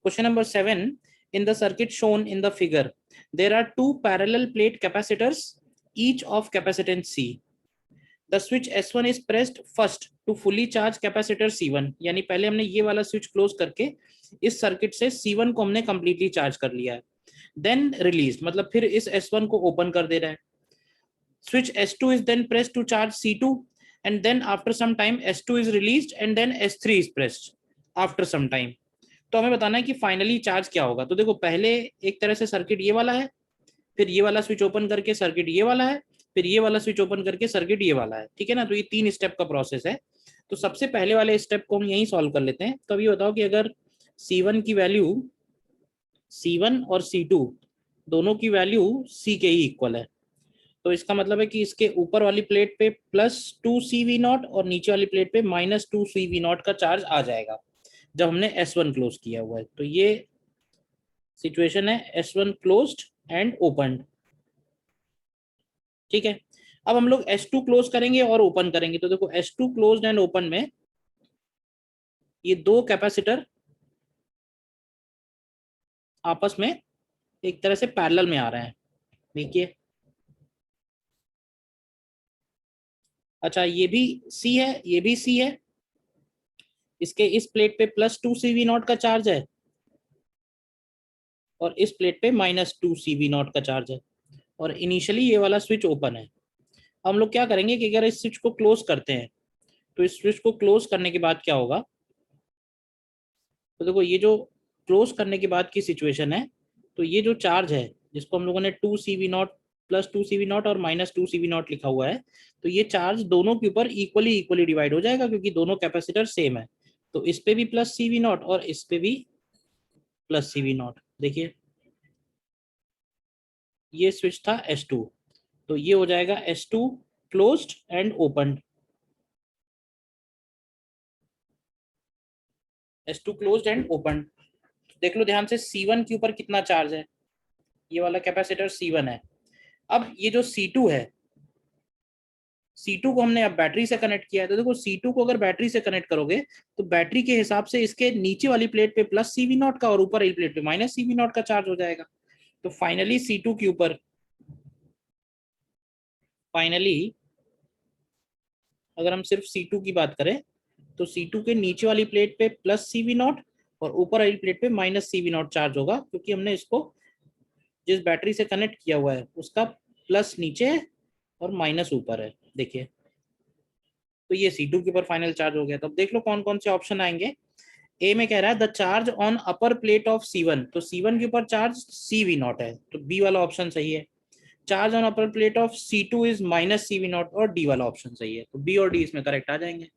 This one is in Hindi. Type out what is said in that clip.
Question number 7. In the circuit shown in the figure, there are two parallel plate capacitors, each of capacitance C. The switch S1 is pressed first to fully charge capacitor C1. यानी पहले हमने ये वाला स्विच क्लोज करके इस सर्किट से C1 को हमने कंप्लीटली चार्ज कर लिया है. Then released, मतलब फिर इस S1 को ओपन कर दे रहा है. Switch S2 is then pressed to charge C2, and then after some time S2 is released and then S3 is pressed after some time. तो हमें बताना है कि फाइनली चार्ज क्या होगा. तो देखो पहले एक तरह से सर्किट ये वाला है, फिर ये वाला स्विच ओपन करके सर्किट ये वाला है, फिर ये वाला स्विच ओपन करके सर्किट ये वाला है. ठीक है ना. तो ये 3 स्टेप का प्रोसेस है. तो सबसे पहले वाले स्टेप को हम यहीं सॉल्व कर लेते हैं. तो अभी बताओ कि अगर C1 की वैल्यू, C1 और C2 दोनों की वैल्यू C के ही इक्वल है, तो इसका मतलब है कि इसके ऊपर वाली प्लेट पे +2CV0 और नीचे वाली प्लेट पे -2CV0 का चार्ज आ जाएगा जब हमने S1 क्लोज किया हुआ है. तो ये सिचुएशन है S1 क्लोज्ड एंड ओपन. ठीक है. अब हम लोग S2 क्लोज करेंगे और ओपन करेंगे. तो देखो S2 क्लोज्ड एंड ओपन में ये दो कैपेसिटर आपस में एक तरह से पैरेलल में आ रहे हैं. देखिए, अच्छा ये भी C है, ये भी C है. इसके इस प्लेट पे +2CV0 का चार्ज है और इस प्लेट पे -2CV0 का चार्ज है, और इनिशियली ये वाला स्विच ओपन है. हम लोग क्या करेंगे कि अगर इस स्विच को क्लोज करते हैं तो इस स्विच को क्लोज करने के बाद क्या होगा. तो देखो ये जो क्लोज करने के बाद की सिचुएशन है, तो ये जो चार्ज है जिसको हम लोगों ने 2CV0 +2CV0 और -2CV0 लिखा हुआ है, तो ये चार्ज दोनों के ऊपर इक्वली डिवाइड हो जाएगा क्योंकि दोनों कैपेसिटर सेम है. तो इस पे भी +CV0 और इस पे भी +CV0. देखिए ये स्विच था S2, तो ये हो जाएगा S2 closed end open. S2 closed end open. देख लो ध्यान से C1 के ऊपर कितना चार्ज है. ये वाला कैपेसिटर C1 है. अब ये जो C2 है, C2 को हमने अब बैटरी से कनेक्ट किया है. तो देखो C2 को अगर बैटरी से कनेक्ट करोगे तो बैटरी के हिसाब से इसके नीचे वाली प्लेट पे +CV0 का और ऊपर वाली प्लेट पे -CV0 का चार्ज हो जाएगा. तो फाइनली C2 के ऊपर, फाइनली अगर हम सिर्फ C2 की बात करें तो C2 के नीचे वाली प्लेट पे +CV0 और ऊपर वाली प्लेट पे -CV0 चार्ज होगा, क्योंकि हमने इसको जिस बैटरी से कनेक्ट किया हुआ है उसका प्लस नीचे है और माइनस ऊपर है. देखिए तो ये C2 के ऊपर फाइनल चार्ज हो गया. तो अब देख लो कौन कौन से ऑप्शन आएंगे. ए में कह रहा है the charge on upper plate of C1, तो C1 के ऊपर चार्ज CV0 है, तो बी वाला ऑप्शन सही है. Charge on upper plate of C2 is -CV0 और डी वाला ऑप्शन सही है. तो बी और डी इसमें करेक्ट आ जाएंगे.